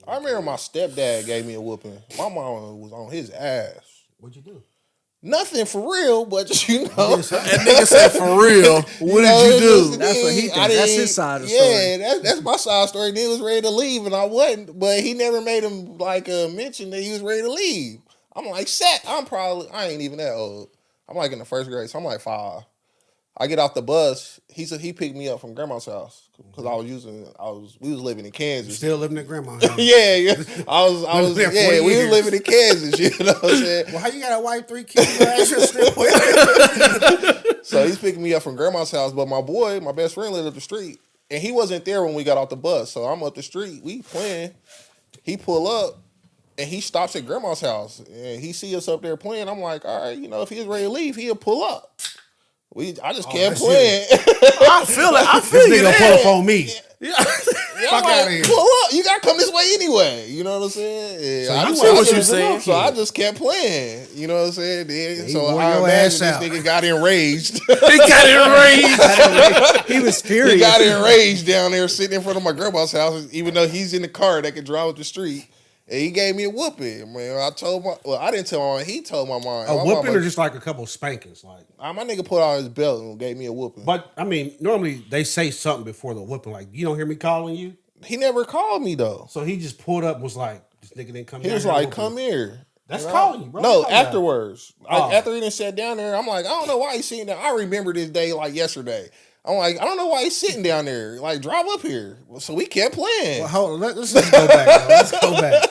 I remember my stepdad gave me a whooping. My mom was on his ass. What'd you do? Nothing for real, but just, That nigga said for real. What did you do? That's what he thinks. That's his side of the story. Yeah, that's my side story. Then he was ready to leave, and I wasn't. But he never made him mention that he was ready to leave. I'm like, I ain't even that old. I'm like in the first grade, so I'm like 5. I get off the bus. He picked me up from grandma's house because we was living in Kansas. Still living at grandma's house. yeah. We was living in Kansas, you know what I'm saying? Well, how you got a wife, 3 kids? So he's picking me up from grandma's house, but my best friend lived up the street, and he wasn't there when we got off the bus. So I'm up the street, we playing. He pull up, and he stops at grandma's house, and he see us up there playing. I'm like, all right, if he's ready to leave, he'll pull up. I just kept playing. I feel it. I feel this nigga pull up on me. Fuck out of here. Pull up. You got to come this way anyway. You know what I'm saying? Yeah, I see what you're saying. So I just kept playing. You know what I'm saying? Then, so I imagine this nigga got enraged. He got enraged. He was furious. He got enraged down there sitting in front of my grandma's house, even though he's in the car that could drive up the street. And he gave me a whooping, man. I didn't tell my mom. He told my mom. A whooping or just like a couple spankings? Like my nigga put out his belt and gave me a whooping. But, I mean, normally they say something before the whooping. Like, you don't hear me calling you? He never called me, though. So he just pulled up and was like, this nigga didn't come here. He was like, come here. That's calling you, bro. No, afterwards. After he done sat down there, I'm like, I don't know why he's sitting there. I remember this day like yesterday. I'm like, I don't know why he's sitting down there. Like, drive up here. So we kept playing. Well, hold on. Let's just go back, bro. Let's go back.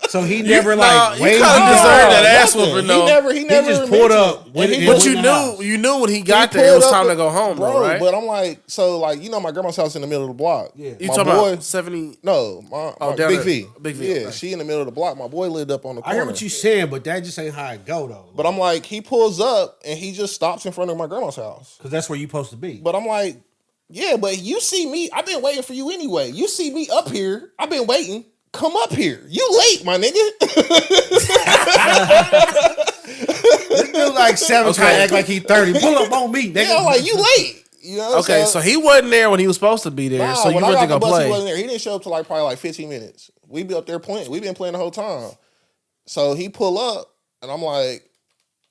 So he never waved. You kind of deserved that ass whooping, though. He never just pulled up. But you knew when he got there, it was time to go home, bro. Right? But I'm like, my grandma's house in the middle of the block. Yeah. You talking about 70? No, my Big V. Big V. Yeah, she in the middle of the block. My boy lived up on the corner. I hear what you saying, but that just ain't how it go, though. But I'm like, he pulls up and he just stops in front of my grandma's house. Because that's where you supposed to be. But I'm like, yeah, but you see me. I've been waiting for you anyway. You see me up here. I've been waiting. Come up here. You late, my nigga. This dude like 7 trying to act like he 30. Pull up on me, nigga. Yeah, I'm like, you late. You know okay, so he wasn't there when he was supposed to be there. So you went to go play. He wasn't there. He didn't show up till probably 15 minutes. We be up there playing. We been playing the whole time. So he pull up, and I'm like,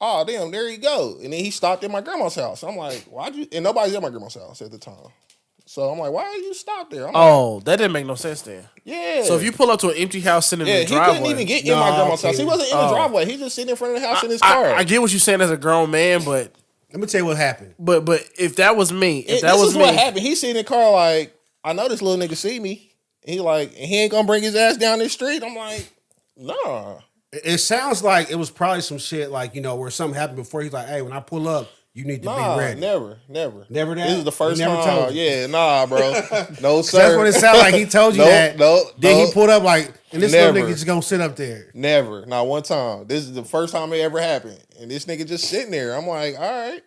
oh, damn, there you go. And then he stopped at my grandma's house. I'm like, why'd you? And nobody's at my grandma's house at the time. So I'm like, why are you stopped there? That didn't make no sense then. Yeah. So if you pull up to an empty house sitting in the driveway. He couldn't even get in my grandma's house. He wasn't in the driveway. He just sitting in front of the house in his car. I get what you're saying as a grown man, but let me tell you what happened. But if that was me, this is what happened. He's sitting in the car like, I know this little nigga see me. He like, he ain't gonna bring his ass down this street. I'm like, nah. It sounds like it was probably some shit like, where something happened before. He's like, hey, when I pull up, you need to be ready. Never. Never that? This is the first never time. Told you. Yeah, nah, bro. No, sir. That's what it sounded like. He told you that. No. Then he pulled up like, and this little nigga just gonna sit up there. Never. Not one time. This is the first time it ever happened. And this nigga just sitting there. I'm like, all right.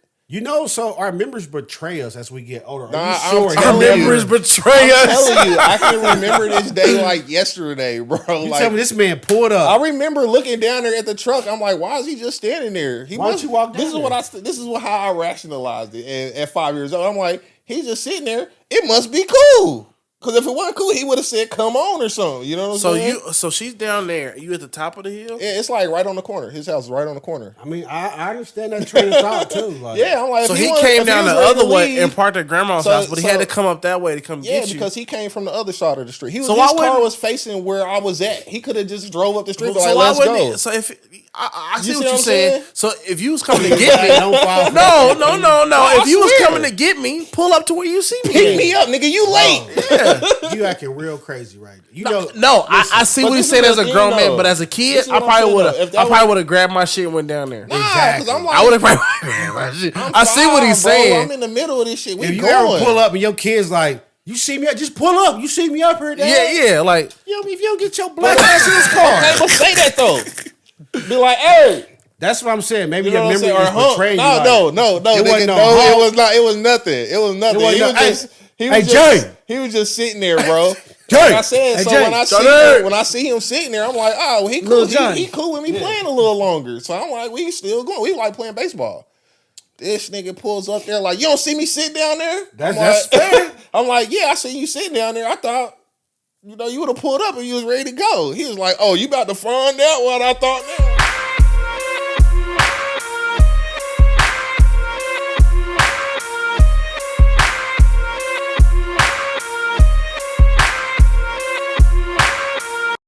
So our members betray us as we get older. Our members betray us. I'm telling you, I can remember this day like yesterday, bro. You tell me this man pulled up. I remember looking down there at the truck. I'm like, why is he just standing there? Why don't you walk down there? This is how I rationalized it. And at 5 years old, I'm like, he's just sitting there. It must be cool. Because if it wasn't cool, he would have said, come on or something. You know what I'm saying? So she's down there. You at the top of the hill? Yeah, it's like right on the corner. His house is right on the corner. I mean, I understand that train of thought too. Like, yeah, I'm like, so he came down the other way and parked at grandma's house, but he had to come up that way to come get you. Yeah, because he came from the other side of the street. His car was facing where I was at. He could have just drove up the street, but let's go. So if I see what you're saying. So if you was coming to get me, no. If you was coming to get me, pull up to where you see me. Pick me up, nigga. You late? Yeah, you acting real crazy right now. I see what he's saying as a grown man, but as a kid, I probably would have grabbed my shit and went down there. Exactly. I would have probably grabbed my shit. I see what he's saying. I'm in the middle of this shit. If you ever pull up and your kid's like, you see me, just pull up. You see me up here, Dad? Yeah. Like, if you don't get your black ass in this car. Okay, but say that though. Be like, hey. That's what I'm saying. Maybe your memory is betraying you. No. It was not. It was nothing. It was nothing. He was just sitting there, bro. Like I said, when I see him sitting there, I'm like, oh, he cool. He cool with me playing a little longer. So I'm like, we still going. We like playing baseball. This nigga pulls up there like, you don't see me sit down there? That's fair. I'm like, yeah, I see you sitting down there. I thought You know, you would have pulled up and you was ready to go. He was like, "Oh, you about to find out what I thought now."